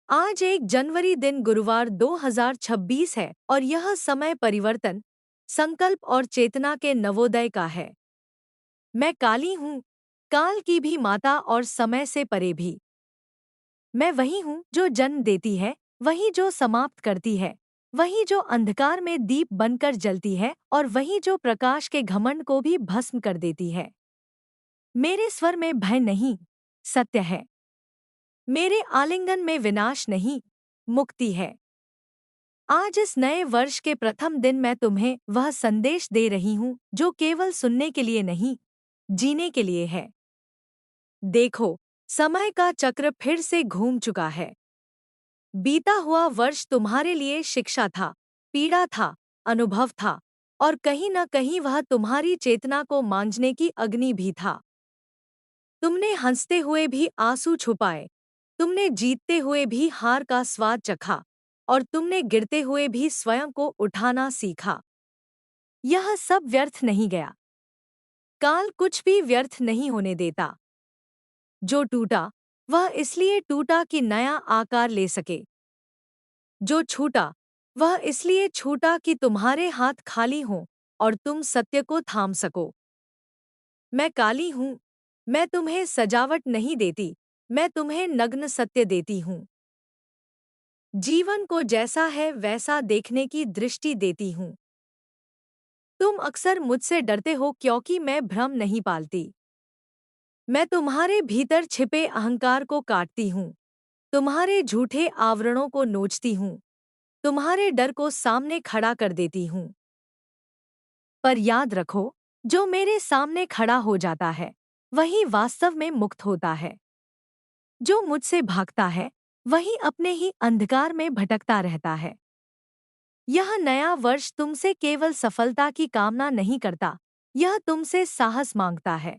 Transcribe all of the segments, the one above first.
आज 1 जनवरी दिन गुरुवार 2026 है और यह समय परिवर्तन, संकल्प और चेतना के नवोदय का है। मैं काली हूँ, काल की भी माता और समय से परे भी। मैं वही हूँ जो जन्म देती है, वही जो समाप्त करती है, वही जो अंधकार में दीप बनकर जलती है और वही जो प्रकाश के घमंड को भी भस्म कर देती है। मेरे स्वर में भय नहीं, सत्य है। मेरे आलिंगन में विनाश नहीं, मुक्ति है। आज इस नए वर्ष के प्रथम दिन मैं तुम्हें वह संदेश दे रही हूँ जो केवल सुनने के लिए नहीं, जीने के लिए है। देखो, समय का चक्र फिर से घूम चुका है। बीता हुआ वर्ष तुम्हारे लिए शिक्षा था, पीड़ा था, अनुभव था, और कहीं न कहीं वह तुम्हारी चेतना को मांझने की अग्नि भी था। तुमने हंसते हुए भी आंसू छुपाए, तुमने जीतते हुए भी हार का स्वाद चखा, और तुमने गिरते हुए भी स्वयं को उठाना सीखा। यह सब व्यर्थ नहीं गया। काल कुछ भी व्यर्थ नहीं होने देता। जो टूटा, वह इसलिए टूटा कि नया आकार ले सके। जो छूटा, वह इसलिए छूटा कि तुम्हारे हाथ खाली हों और तुम सत्य को थाम सको। मैं काली हूँ, मैं तुम्हें सजावट नहीं देती, मैं तुम्हें नग्न सत्य देती हूँ। जीवन को जैसा है वैसा देखने की दृष्टि देती हूँ। तुम अक्सर मुझसे डरते हो क्योंकि मैं भ्रम नहीं पालती। मैं तुम्हारे भीतर छिपे अहंकार को काटती हूँ, तुम्हारे झूठे आवरणों को नोचती हूँ, तुम्हारे डर को सामने खड़ा कर देती हूँ। पर याद रखो, जो मेरे सामने खड़ा हो जाता है, वही वास्तव में मुक्त होता है। जो मुझसे भागता है, वही अपने ही अंधकार में भटकता रहता है। यह नया वर्ष तुमसे केवल सफलता की कामना नहीं करता, यह तुमसे साहस मांगता है।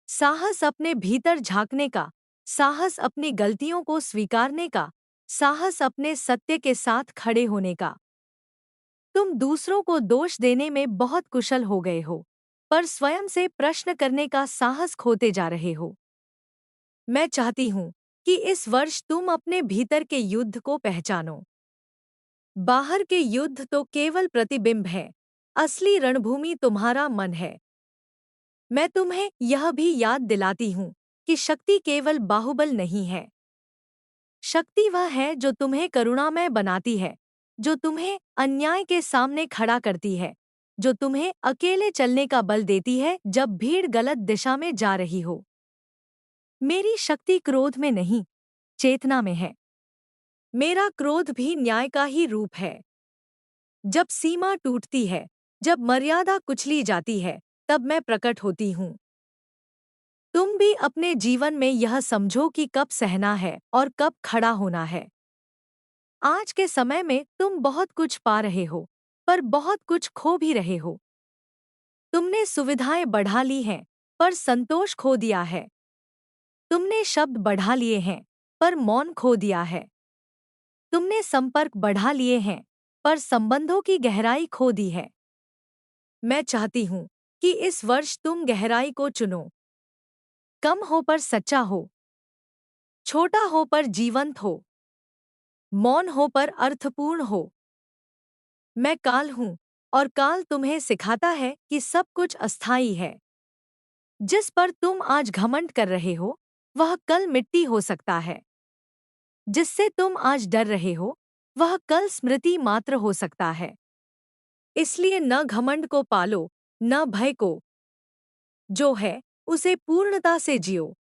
साहस अपने भीतर झांकने का, साहस अपनी गलतियों को स्वीकारने का, साहस अपने सत्य के साथ खड़े होने का। तुम दूसरों को दोष देने में बहुत कुशल हो गए हो, पर स्वयं से प्रश्न करने का साहस खोते जा रहे हो। मैं चाहती हूँ कि इस वर्ष तुम अपने भीतर के युद्ध को पहचानो। बाहर के युद्ध तो केवल प्रतिबिंब है, असली रणभूमि तुम्हारा मन है। मैं तुम्हें यह भी याद दिलाती हूँ कि शक्ति केवल बाहुबल नहीं है। शक्ति वह है जो तुम्हें करुणामय बनाती है, जो तुम्हें अन्याय के सामने खड़ा करती है, जो तुम्हें अकेले चलने का बल देती है जब भीड़ गलत दिशा में जा रही हो। मेरी शक्ति क्रोध में नहीं, चेतना में है। मेरा क्रोध भी न्याय का ही रूप है। जब सीमा टूटती है, जब मर्यादा कुचली जाती है, तब मैं प्रकट होती हूँ। तुम भी अपने जीवन में यह समझो कि कब सहना है और कब खड़ा होना है। आज के समय में तुम बहुत कुछ पा रहे हो, पर बहुत कुछ खो भी रहे हो। तुमने सुविधाएं बढ़ा ली हैं, पर संतोष खो दिया है। तुमने शब्द बढ़ा लिए हैं, पर मौन खो दिया है। तुमने संपर्क बढ़ा लिए हैं, पर संबंधों की गहराई खो दी है। मैं चाहती हूँ कि इस वर्ष तुम गहराई को चुनो। कम हो पर सच्चा हो, छोटा हो पर जीवंत हो, मौन हो पर अर्थपूर्ण हो। मैं काल हूँ, और काल तुम्हें सिखाता है कि सब कुछ अस्थायी है। जिस पर तुम आज घमंड कर रहे हो, वह कल मिट्टी हो सकता है। जिससे तुम आज डर रहे हो, वह कल स्मृति मात्र हो सकता है। इसलिए न घमंड को पालो, न भय को। जो है, उसे पूर्णता से जियो।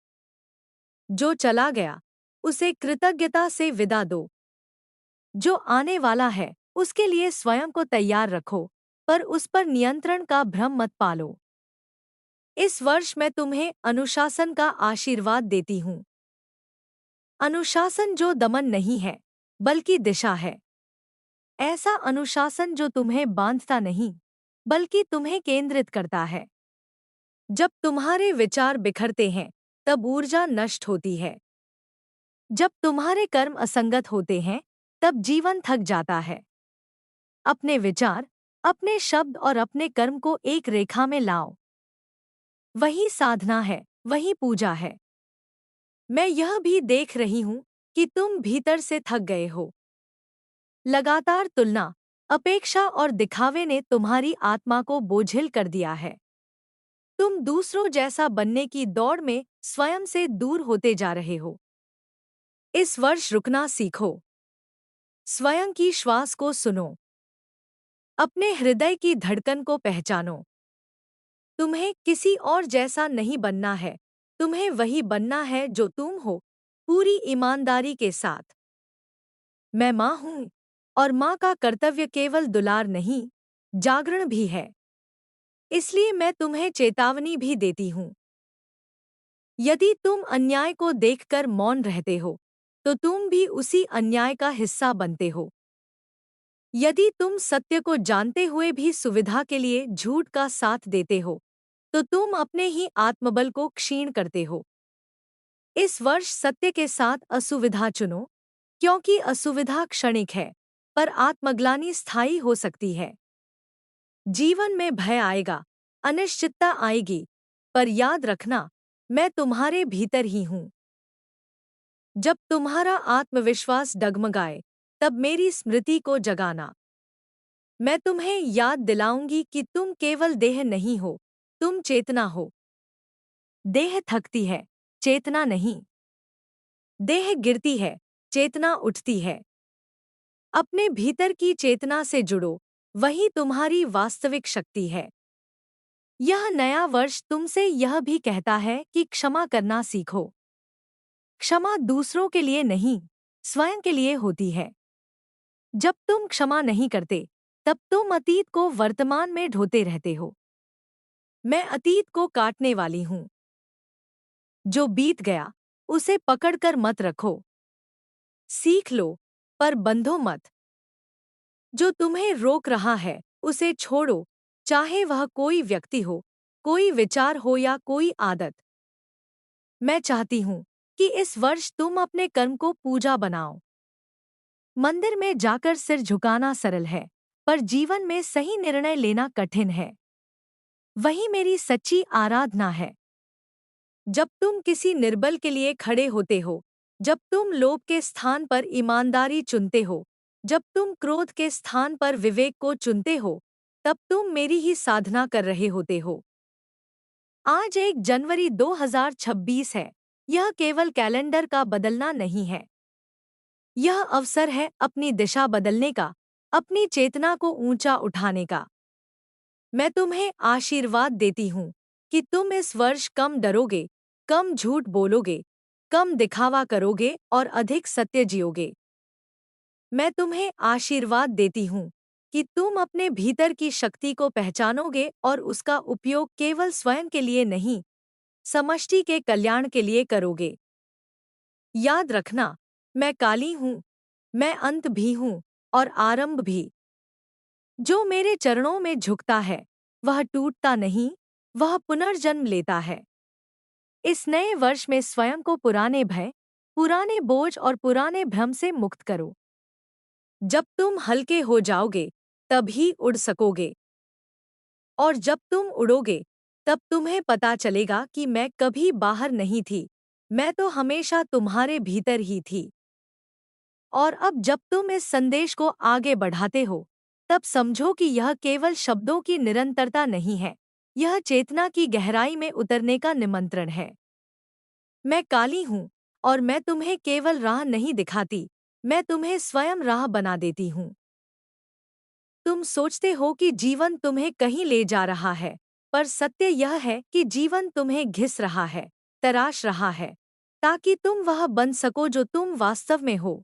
जो चला गया, उसे कृतज्ञता से विदा दो। जो आने वाला है, उसके लिए स्वयं को तैयार रखो, पर उस पर नियंत्रण का भ्रम मत पालो। इस वर्ष मैं तुम्हें अनुशासन का आशीर्वाद देती हूँ। अनुशासन जो दमन नहीं है, बल्कि दिशा है। ऐसा अनुशासन जो तुम्हें बांधता नहीं, बल्कि तुम्हें केंद्रित करता है। जब तुम्हारे विचार बिखरते हैं, तब ऊर्जा नष्ट होती है। जब तुम्हारे कर्म असंगत होते हैं, तब जीवन थक जाता है। अपने विचार, अपने शब्द और अपने कर्म को एक रेखा में लाओ। वही साधना है, वही पूजा है। मैं यह भी देख रही हूँ कि तुम भीतर से थक गए हो। लगातार तुलना, अपेक्षा और दिखावे ने तुम्हारी आत्मा को बोझिल कर दिया है। तुम दूसरों जैसा बनने की दौड़ में स्वयं से दूर होते जा रहे हो। इस वर्ष रुकना सीखो। स्वयं की श्वास को सुनो। अपने हृदय की धड़कन को पहचानो। तुम्हें किसी और जैसा नहीं बनना है, तुम्हें वही बनना है जो तुम हो, पूरी ईमानदारी के साथ। मैं माँ हूँ, और माँ का कर्तव्य केवल दुलार नहीं, जागरण भी है। इसलिए मैं तुम्हें चेतावनी भी देती हूँ। यदि तुम अन्याय को देखकर मौन रहते हो, तो तुम भी उसी अन्याय का हिस्सा बनते हो। यदि तुम सत्य को जानते हुए भी सुविधा के लिए झूठ का साथ देते हो, तो तुम अपने ही आत्मबल को क्षीण करते हो। इस वर्ष सत्य के साथ असुविधा चुनो, क्योंकि असुविधा क्षणिक है, पर आत्मग्लानि स्थायी हो सकती है। जीवन में भय आएगा, अनिश्चितता आएगी, पर याद रखना, मैं तुम्हारे भीतर ही हूँ। जब तुम्हारा आत्मविश्वास डगमगाए, तब मेरी स्मृति को जगाना। मैं तुम्हें याद दिलाऊंगी कि तुम केवल देह नहीं हो, तुम चेतना हो। देह थकती है, चेतना नहीं। देह गिरती है, चेतना उठती है। अपने भीतर की चेतना से जुड़ो, वही तुम्हारी वास्तविक शक्ति है। यह नया वर्ष तुमसे यह भी कहता है कि क्षमा करना सीखो। क्षमा दूसरों के लिए नहीं, स्वयं के लिए होती है। जब तुम क्षमा नहीं करते, तब तुम अतीत को वर्तमान में ढोते रहते हो। मैं अतीत को काटने वाली हूँ। जो बीत गया, उसे पकड़कर मत रखो। सीख लो, पर बंधो मत। जो तुम्हें रोक रहा है, उसे छोड़ो, चाहे वह कोई व्यक्ति हो, कोई विचार हो या कोई आदत। मैं चाहती हूँ कि इस वर्ष तुम अपने कर्म को पूजा बनाओ। मंदिर में जाकर सिर झुकाना सरल है, पर जीवन में सही निर्णय लेना कठिन है। वही मेरी सच्ची आराधना है। जब तुम किसी निर्बल के लिए खड़े होते हो, जब तुम लोभ के स्थान पर ईमानदारी चुनते हो, जब तुम क्रोध के स्थान पर विवेक को चुनते हो, तब तुम मेरी ही साधना कर रहे होते हो। आज 1 जनवरी 2026 है। यह केवल कैलेंडर का बदलना नहीं है। यह अवसर है अपनी दिशा बदलने का, अपनी चेतना को ऊंचा उठाने का। मैं तुम्हें आशीर्वाद देती हूँ कि तुम इस वर्ष कम डरोगे, कम झूठ बोलोगे, कम दिखावा करोगे और अधिक सत्य जियोगे। मैं तुम्हें आशीर्वाद देती हूँ कि तुम अपने भीतर की शक्ति को पहचानोगे और उसका उपयोग केवल स्वयं के लिए नहीं, समष्टि के कल्याण के लिए करोगे। याद रखना, मैं काली हूँ, मैं अंत भी हूँ और आरंभ भी। जो मेरे चरणों में झुकता है, वह टूटता नहीं, वह पुनर्जन्म लेता है। इस नए वर्ष में स्वयं को पुराने भय, पुराने बोझ और पुराने भ्रम से मुक्त करो। जब तुम हल्के हो जाओगे, तभी उड़ सकोगे। और जब तुम उड़ोगे, तब तुम्हें पता चलेगा कि मैं कभी बाहर नहीं थी, मैं तो हमेशा तुम्हारे भीतर ही थी। और अब जब तुम इस संदेश को आगे बढ़ाते हो, तब समझो कि यह केवल शब्दों की निरंतरता नहीं है, यह चेतना की गहराई में उतरने का निमंत्रण है। मैं काली हूँ, और मैं तुम्हें केवल राह नहीं दिखाती, मैं तुम्हें स्वयं राह बना देती हूँ। तुम सोचते हो कि जीवन तुम्हें कहीं ले जा रहा है, पर सत्य यह है कि जीवन तुम्हें घिस रहा है, तराश रहा है, ताकि तुम वह बन सको जो तुम वास्तव में हो।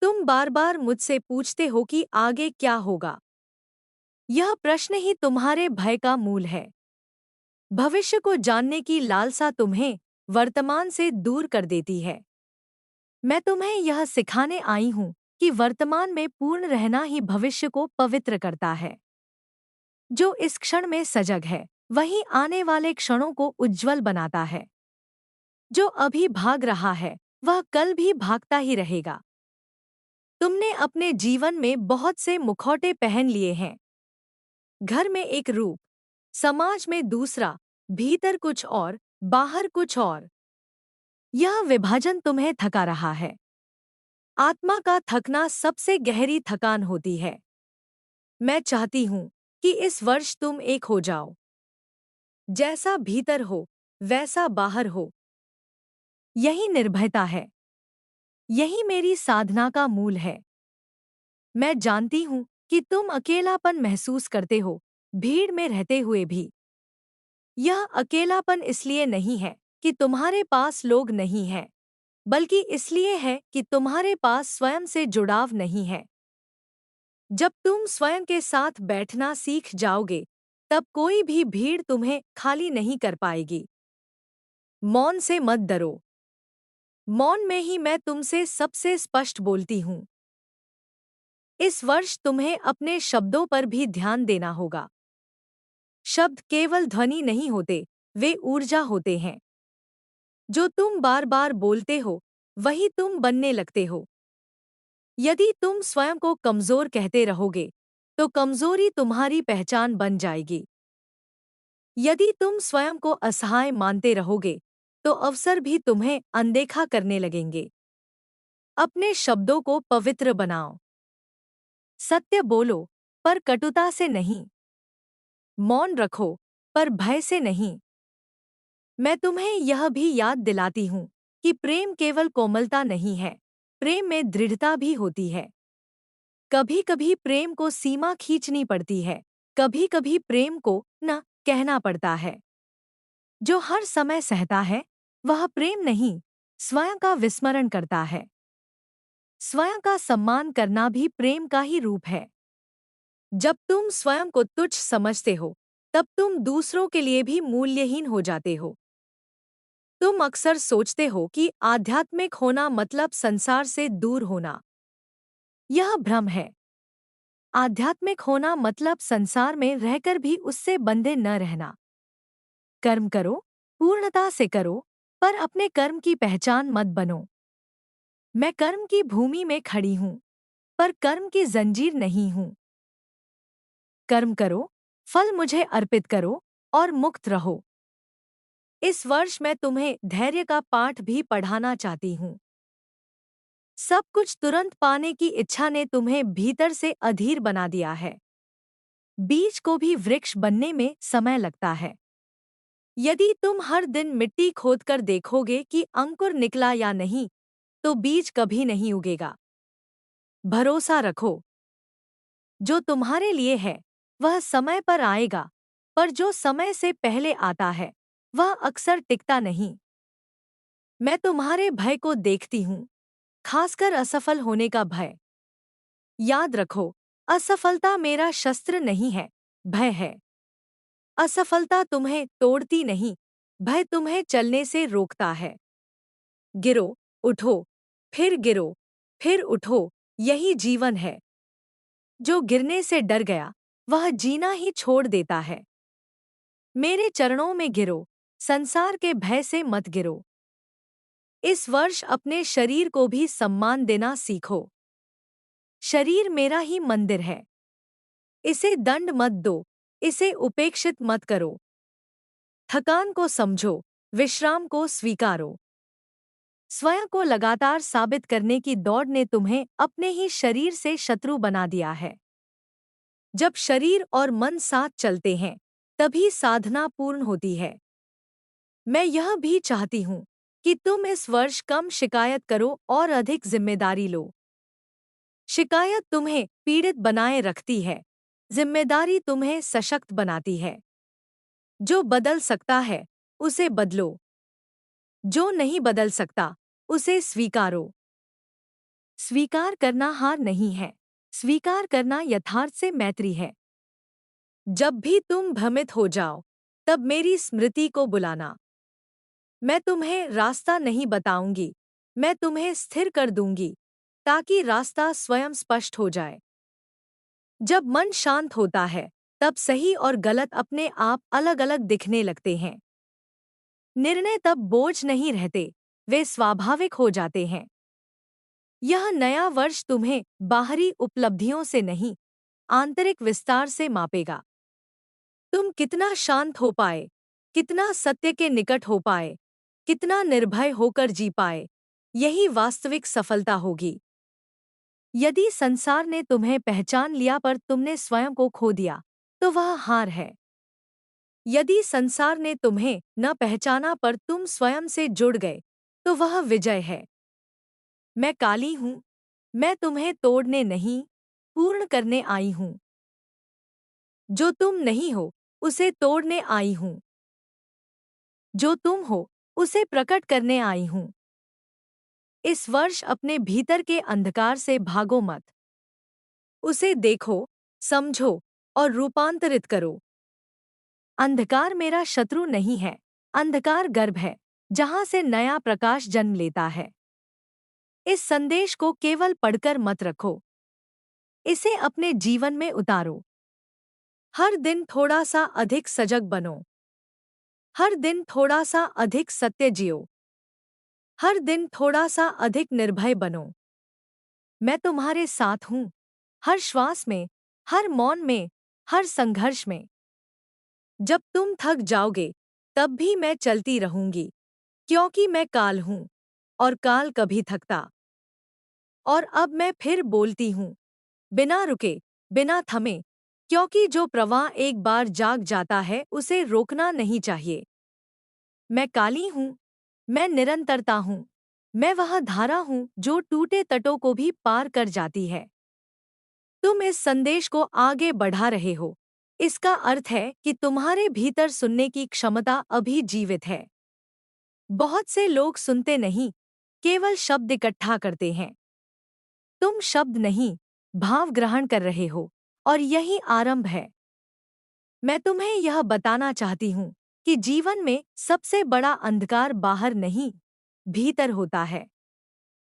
तुम बार बार मुझसे पूछते हो कि आगे क्या होगा। यह प्रश्न ही तुम्हारे भय का मूल है। भविष्य को जानने की लालसा तुम्हें वर्तमान से दूर कर देती है। मैं तुम्हें यह सिखाने आई हूँ कि वर्तमान में पूर्ण रहना ही भविष्य को पवित्र करता है। जो इस क्षण में सजग है, वही आने वाले क्षणों को उज्जवल बनाता है। जो अभी भाग रहा है, वह कल भी भागता ही रहेगा। तुमने अपने जीवन में बहुत से मुखौटे पहन लिए हैं। घर में एक रूप, समाज में दूसरा, भीतर कुछ और, बाहर कुछ और। यह विभाजन तुम्हें थका रहा है। आत्मा का थकना सबसे गहरी थकान होती है। मैं चाहती हूँ कि इस वर्ष तुम एक हो जाओ। जैसा भीतर हो वैसा बाहर हो। यही निर्भयता है। यही मेरी साधना का मूल है। मैं जानती हूँ कि तुम अकेलापन महसूस करते हो, भीड़ में रहते हुए भी। यह अकेलापन इसलिए नहीं है कि तुम्हारे पास लोग नहीं हैं, बल्कि इसलिए है कि तुम्हारे पास स्वयं से जुड़ाव नहीं है। जब तुम स्वयं के साथ बैठना सीख जाओगे, तब कोई भी भीड़ तुम्हें खाली नहीं कर पाएगी। मौन से मत डरो। मौन में ही मैं तुमसे सबसे स्पष्ट बोलती हूँ। इस वर्ष तुम्हें अपने शब्दों पर भी ध्यान देना होगा। शब्द केवल ध्वनि नहीं होते, वे ऊर्जा होते हैं। जो तुम बार बार बोलते हो, वही तुम बनने लगते हो। यदि तुम स्वयं को कमजोर कहते रहोगे, तो कमजोरी तुम्हारी पहचान बन जाएगी। यदि तुम स्वयं को असहाय मानते रहोगे, तो अवसर भी तुम्हें अनदेखा करने लगेंगे। अपने शब्दों को पवित्र बनाओ। सत्य बोलो, पर कटुता से नहीं। मौन रखो, पर भय से नहीं। मैं तुम्हें यह भी याद दिलाती हूँ कि प्रेम केवल कोमलता नहीं है, प्रेम में दृढ़ता भी होती है। कभी कभी प्रेम को सीमा खींचनी पड़ती है, कभी कभी प्रेम को न कहना पड़ता है। जो हर समय सहता है, वह प्रेम नहीं, स्वयं का विस्मरण करता है। स्वयं का सम्मान करना भी प्रेम का ही रूप है। जब तुम स्वयं को तुच्छ समझते हो, तब तुम दूसरों के लिए भी मूल्यहीन हो जाते हो। तुम अक्सर सोचते हो कि आध्यात्मिक होना मतलब संसार से दूर होना। यह भ्रम है। आध्यात्मिक होना मतलब संसार में रहकर भी उससे बंधे न रहना। कर्म करो, पूर्णता से करो, पर अपने कर्म की पहचान मत बनो। मैं कर्म की भूमि में खड़ी हूँ, पर कर्म की जंजीर नहीं हूँ। कर्म करो, फल मुझे अर्पित करो और मुक्त रहो। इस वर्ष मैं तुम्हें धैर्य का पाठ भी पढ़ाना चाहती हूँ। सब कुछ तुरंत पाने की इच्छा ने तुम्हें भीतर से अधीर बना दिया है। बीज को भी वृक्ष बनने में समय लगता है। यदि तुम हर दिन मिट्टी खोदकर देखोगे कि अंकुर निकला या नहीं, तो बीज कभी नहीं उगेगा। भरोसा रखो। जो तुम्हारे लिए है, वह समय पर आएगा, पर जो समय से पहले आता है, वह अक्सर टिकता नहीं। मैं तुम्हारे भय को देखती हूँ, खासकर असफल होने का भय। याद रखो, असफलता मेरा शस्त्र नहीं है, भय है। असफलता तुम्हें तोड़ती नहीं, भय तुम्हें चलने से रोकता है। गिरो, उठो, फिर गिरो, फिर उठो, यही जीवन है। जो गिरने से डर गया, वह जीना ही छोड़ देता है। मेरे चरणों में गिरो, संसार के भय से मत गिरो। इस वर्ष अपने शरीर को भी सम्मान देना सीखो। शरीर मेरा ही मंदिर है। इसे दंड मत दो, इसे उपेक्षित मत करो। थकान को समझो, विश्राम को स्वीकारो। स्वयं को लगातार साबित करने की दौड़ ने तुम्हें अपने ही शरीर से शत्रु बना दिया है। जब शरीर और मन साथ चलते हैं, तभी साधना पूर्ण होती है। मैं यह भी चाहती हूँ कि तुम इस वर्ष कम शिकायत करो और अधिक जिम्मेदारी लो। शिकायत तुम्हें पीड़ित बनाए रखती है, जिम्मेदारी तुम्हें सशक्त बनाती है। जो बदल सकता है, उसे बदलो। जो नहीं बदल सकता, उसे स्वीकारो। स्वीकार करना हार नहीं है, स्वीकार करना यथार्थ से मैत्री है। जब भी तुम भ्रमित हो जाओ, तब मेरी स्मृति को बुलाना। मैं तुम्हें रास्ता नहीं बताऊंगी, मैं तुम्हें स्थिर कर दूंगी, ताकि रास्ता स्वयं स्पष्ट हो जाए। जब मन शांत होता है, तब सही और गलत अपने आप अलग अलग दिखने लगते हैं। निर्णय तब बोझ नहीं रहते, वे स्वाभाविक हो जाते हैं। यह नया वर्ष तुम्हें बाहरी उपलब्धियों से नहीं, आंतरिक विस्तार से मापेगा। तुम कितना शांत हो पाए, कितना सत्य के निकट हो पाए, कितना निर्भय होकर जी पाए, यही वास्तविक सफलता होगी। यदि संसार ने तुम्हें पहचान लिया पर तुमने स्वयं को खो दिया, तो वह हार है। यदि संसार ने तुम्हें न पहचाना पर तुम स्वयं से जुड़ गए, तो वह विजय है। मैं काली हूँ, मैं तुम्हें तोड़ने नहीं, पूर्ण करने आई हूँ। जो तुम नहीं हो, उसे तोड़ने आई हूँ। जो तुम हो, उसे प्रकट करने आई हूँ। इस वर्ष अपने भीतर के अंधकार से भागो मत। उसे देखो, समझो और रूपांतरित करो। अंधकार मेरा शत्रु नहीं है, अंधकार गर्भ है, जहां से नया प्रकाश जन्म लेता है। इस संदेश को केवल पढ़कर मत रखो, इसे अपने जीवन में उतारो। हर दिन थोड़ा सा अधिक सजग बनो। हर दिन थोड़ा सा अधिक सत्य जियो। हर दिन थोड़ा सा अधिक निर्भय बनो। मैं तुम्हारे साथ हूँ, हर श्वास में, हर मौन में, हर संघर्ष में। जब तुम थक जाओगे, तब भी मैं चलती रहूंगी, क्योंकि मैं काल हूँ, और काल कभी थकता। और अब मैं फिर बोलती हूँ, बिना रुके, बिना थमे, क्योंकि जो प्रवाह एक बार जाग जाता है उसे रोकना नहीं चाहिए। मैं काली हूँ, मैं निरंतरता हूँ, मैं वह धारा हूँ जो टूटे तटों को भी पार कर जाती है। तुम इस संदेश को आगे बढ़ा रहे हो, इसका अर्थ है कि तुम्हारे भीतर सुनने की क्षमता अभी जीवित है। बहुत से लोग सुनते नहीं, केवल शब्द इकट्ठा करते हैं। तुम शब्द नहीं, भाव ग्रहण कर रहे हो, और यही आरंभ है। मैं तुम्हें यह बताना चाहती हूँ कि जीवन में सबसे बड़ा अंधकार बाहर नहीं, भीतर होता है।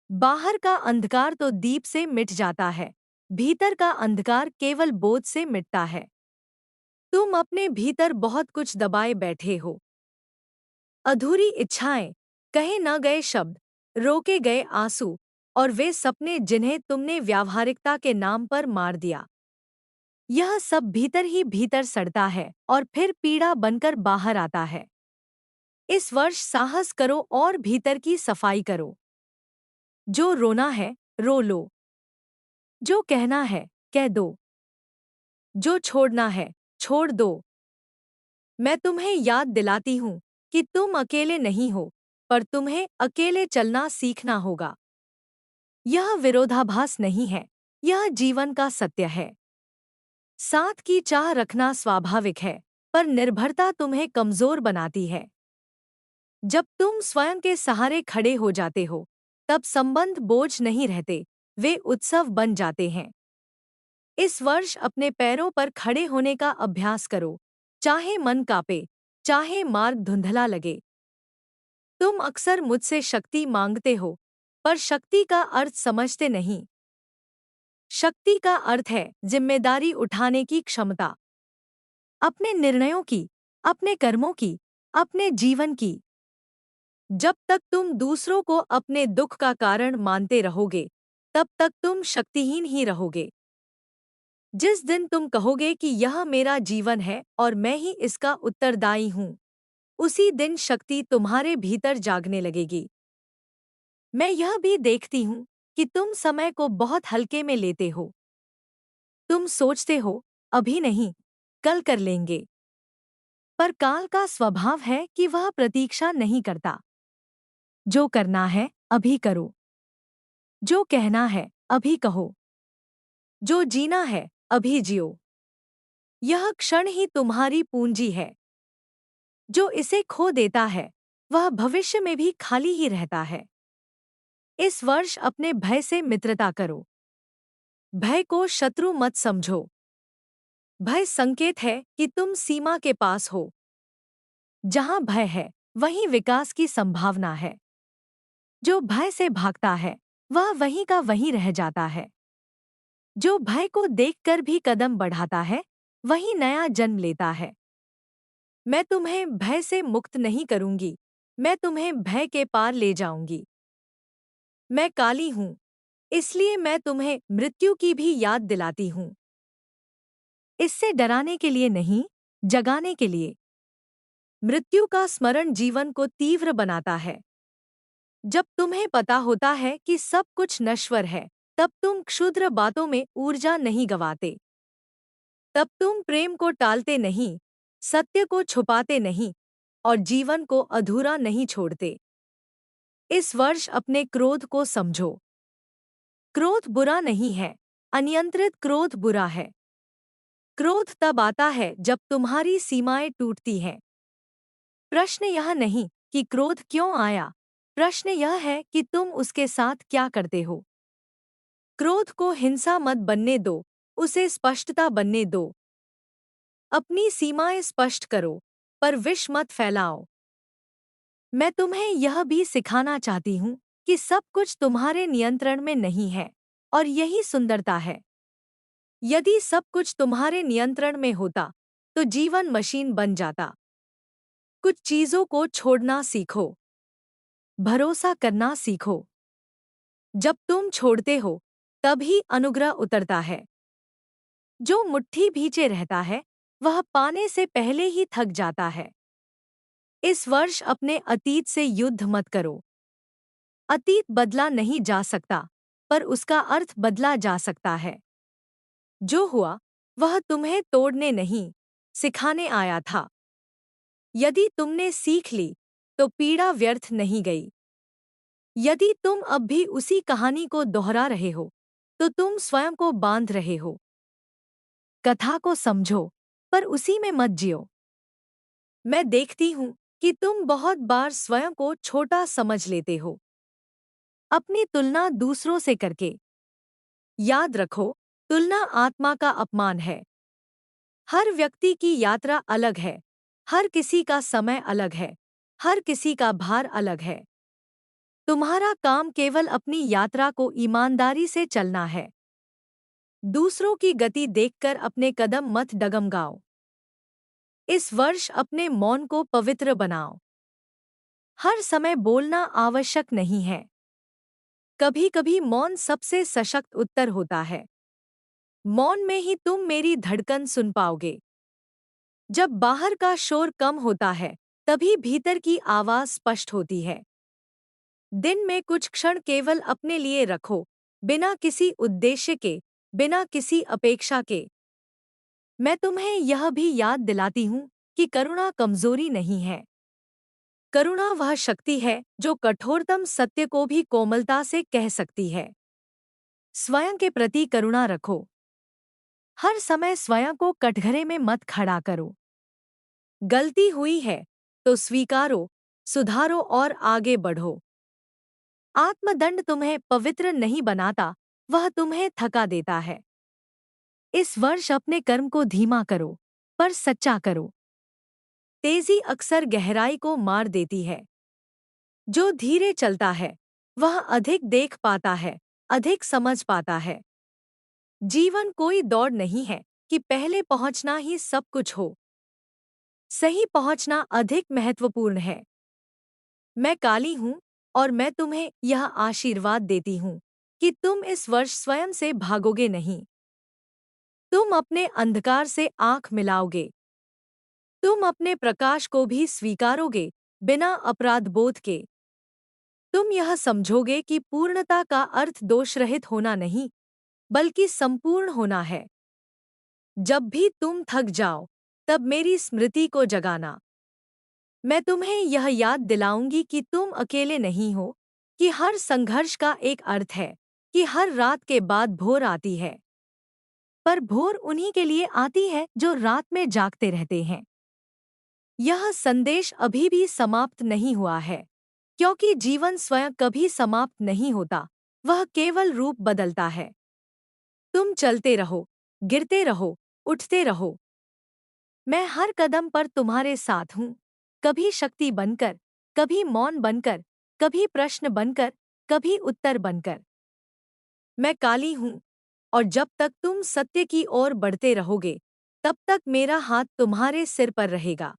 बाहर का अंधकार तो दीप से मिट जाता है, भीतर का अंधकार केवल बोझ से मिटता है। तुम अपने भीतर बहुत कुछ दबाए बैठे हो। अधूरी इच्छाएं, कहे न गए शब्द, रोके गए आंसू, और वे सपने जिन्हें तुमने व्यावहारिकता के नाम पर मार दिया। यह सब भीतर ही भीतर सड़ता है और फिर पीड़ा बनकर बाहर आता है। इस वर्ष साहस करो और भीतर की सफाई करो। जो रोना है, रो लो। जो कहना है, कह दो। जो छोड़ना है, छोड़ दो। मैं तुम्हें याद दिलाती हूँ कि तुम अकेले नहीं हो, पर तुम्हें अकेले चलना सीखना होगा। यह विरोधाभास नहीं है, यह जीवन का सत्य है। साथ की चाह रखना स्वाभाविक है, पर निर्भरता तुम्हें कमजोर बनाती है। जब तुम स्वयं के सहारे खड़े हो जाते हो, तब संबंध बोझ नहीं रहते, वे उत्सव बन जाते हैं। इस वर्ष अपने पैरों पर खड़े होने का अभ्यास करो, चाहे मन कांपे, चाहे मार्ग धुंधला लगे। तुम अक्सर मुझसे शक्ति मांगते हो, पर शक्ति का अर्थ समझते नहीं। शक्ति का अर्थ है जिम्मेदारी उठाने की क्षमता। अपने निर्णयों की, अपने कर्मों की, अपने जीवन की। जब तक तुम दूसरों को अपने दुख का कारण मानते रहोगे, तब तक तुम शक्तिहीन ही रहोगे। जिस दिन तुम कहोगे कि यह मेरा जीवन है और मैं ही इसका उत्तरदायी हूँ, उसी दिन शक्ति तुम्हारे भीतर जागने लगेगी। मैं यह भी देखती हूँ कि तुम समय को बहुत हल्के में लेते हो। तुम सोचते हो, अभी नहीं, कल कर लेंगे। पर काल का स्वभाव है कि वह प्रतीक्षा नहीं करता। जो करना है, अभी करो। जो कहना है, अभी कहो। जो जीना है, अभी जियो। यह क्षण ही तुम्हारी पूंजी है। जो इसे खो देता है, वह भविष्य में भी खाली ही रहता है। इस वर्ष अपने भय से मित्रता करो। भय को शत्रु मत समझो। भय संकेत है कि तुम सीमा के पास हो। जहां भय है, वहीं विकास की संभावना है। जो भय से भागता है, वह वहीं का वहीं रह जाता है। जो भय को देखकर भी कदम बढ़ाता है, वही नया जन्म लेता है। मैं तुम्हें भय से मुक्त नहीं करूंगी, मैं तुम्हें भय के पार ले जाऊंगी। मैं काली हूँ, इसलिए मैं तुम्हें मृत्यु की भी याद दिलाती हूँ। इससे डराने के लिए नहीं, जगाने के लिए। मृत्यु का स्मरण जीवन को तीव्र बनाता है। जब तुम्हें पता होता है कि सब कुछ नश्वर है, तब तुम क्षुद्र बातों में ऊर्जा नहीं गंवाते। तब तुम प्रेम को टालते नहीं, सत्य को छुपाते नहीं और जीवन को अधूरा नहीं छोड़ते। इस वर्ष अपने क्रोध को समझो। क्रोध बुरा नहीं है, अनियंत्रित क्रोध बुरा है। क्रोध तब आता है जब तुम्हारी सीमाएं टूटती हैं। प्रश्न यह नहीं कि क्रोध क्यों आया, प्रश्न यह है कि तुम उसके साथ क्या करते हो। क्रोध को हिंसा मत बनने दो, उसे स्पष्टता बनने दो। अपनी सीमाएं स्पष्ट करो, पर विष मत फैलाओ। मैं तुम्हें यह भी सिखाना चाहती हूँ कि सब कुछ तुम्हारे नियंत्रण में नहीं है, और यही सुंदरता है। यदि सब कुछ तुम्हारे नियंत्रण में होता, तो जीवन मशीन बन जाता। कुछ चीजों को छोड़ना सीखो, भरोसा करना सीखो। जब तुम छोड़ते हो, तभी अनुग्रह उतरता है। जो मुट्ठी भींचे रहता है, वह पाने से पहले ही थक जाता है। इस वर्ष अपने अतीत से युद्ध मत करो। अतीत बदला नहीं जा सकता, पर उसका अर्थ बदला जा सकता है। जो हुआ, वह तुम्हें तोड़ने नहीं, सिखाने आया था। यदि तुमने सीख ली, तो पीड़ा व्यर्थ नहीं गई। यदि तुम अब भी उसी कहानी को दोहरा रहे हो, तो तुम स्वयं को बांध रहे हो। कथा को समझो, पर उसी में मत जियो। मैं देखती हूँ कि तुम बहुत बार स्वयं को छोटा समझ लेते हो, अपनी तुलना दूसरों से करके। याद रखो, तुलना आत्मा का अपमान है। हर व्यक्ति की यात्रा अलग है, हर किसी का समय अलग है, हर किसी का भार अलग है। तुम्हारा काम केवल अपनी यात्रा को ईमानदारी से चलना है। दूसरों की गति देखकर अपने कदम मत डगमगाओ। इस वर्ष अपने मौन को पवित्र बनाओ। हर समय बोलना आवश्यक नहीं है। कभी कभी मौन सबसे सशक्त उत्तर होता है। मौन में ही तुम मेरी धड़कन सुन पाओगे। जब बाहर का शोर कम होता है, तभी भीतर की आवाज स्पष्ट होती है। दिन में कुछ क्षण केवल अपने लिए रखो, बिना किसी उद्देश्य के, बिना किसी अपेक्षा के। मैं तुम्हें यह भी याद दिलाती हूँ कि करुणा कमजोरी नहीं है। करुणा वह शक्ति है जो कठोरतम सत्य को भी कोमलता से कह सकती है। स्वयं के प्रति करुणा रखो। हर समय स्वयं को कटघरे में मत खड़ा करो। गलती हुई है तो स्वीकारो, सुधारो और आगे बढ़ो। आत्मदंड तुम्हें पवित्र नहीं बनाता, वह तुम्हें थका देता है। इस वर्ष अपने कर्म को धीमा करो, पर सच्चा करो। तेजी अक्सर गहराई को मार देती है। जो धीरे चलता है, वह अधिक देख पाता है, अधिक समझ पाता है। जीवन कोई दौड़ नहीं है कि पहले पहुंचना ही सब कुछ हो। सही पहुंचना अधिक महत्वपूर्ण है। मैं काली हूँ, और मैं तुम्हें यह आशीर्वाद देती हूँ कि तुम इस वर्ष स्वयं से भागोगे नहीं। तुम अपने अंधकार से आंख मिलाओगे। तुम अपने प्रकाश को भी स्वीकारोगे, बिना अपराध बोध के। तुम यह समझोगे कि पूर्णता का अर्थ दोषरहित होना नहीं, बल्कि संपूर्ण होना है। जब भी तुम थक जाओ, तब मेरी स्मृति को जगाना। मैं तुम्हें यह याद दिलाऊंगी कि तुम अकेले नहीं हो, कि हर संघर्ष का एक अर्थ है, कि हर रात के बाद भोर आती है। पर भोर उन्हीं के लिए आती है जो रात में जागते रहते हैं। यह संदेश अभी भी समाप्त नहीं हुआ है, क्योंकि जीवन स्वयं कभी समाप्त नहीं होता, वह केवल रूप बदलता है। तुम चलते रहो, गिरते रहो, उठते रहो। मैं हर कदम पर तुम्हारे साथ हूँ, कभी शक्ति बनकर, कभी मौन बनकर, कभी प्रश्न बनकर, कभी उत्तर बनकर। मैं काली हूँ, और जब तक तुम सत्य की ओर बढ़ते रहोगे, तब तक मेरा हाथ तुम्हारे सिर पर रहेगा।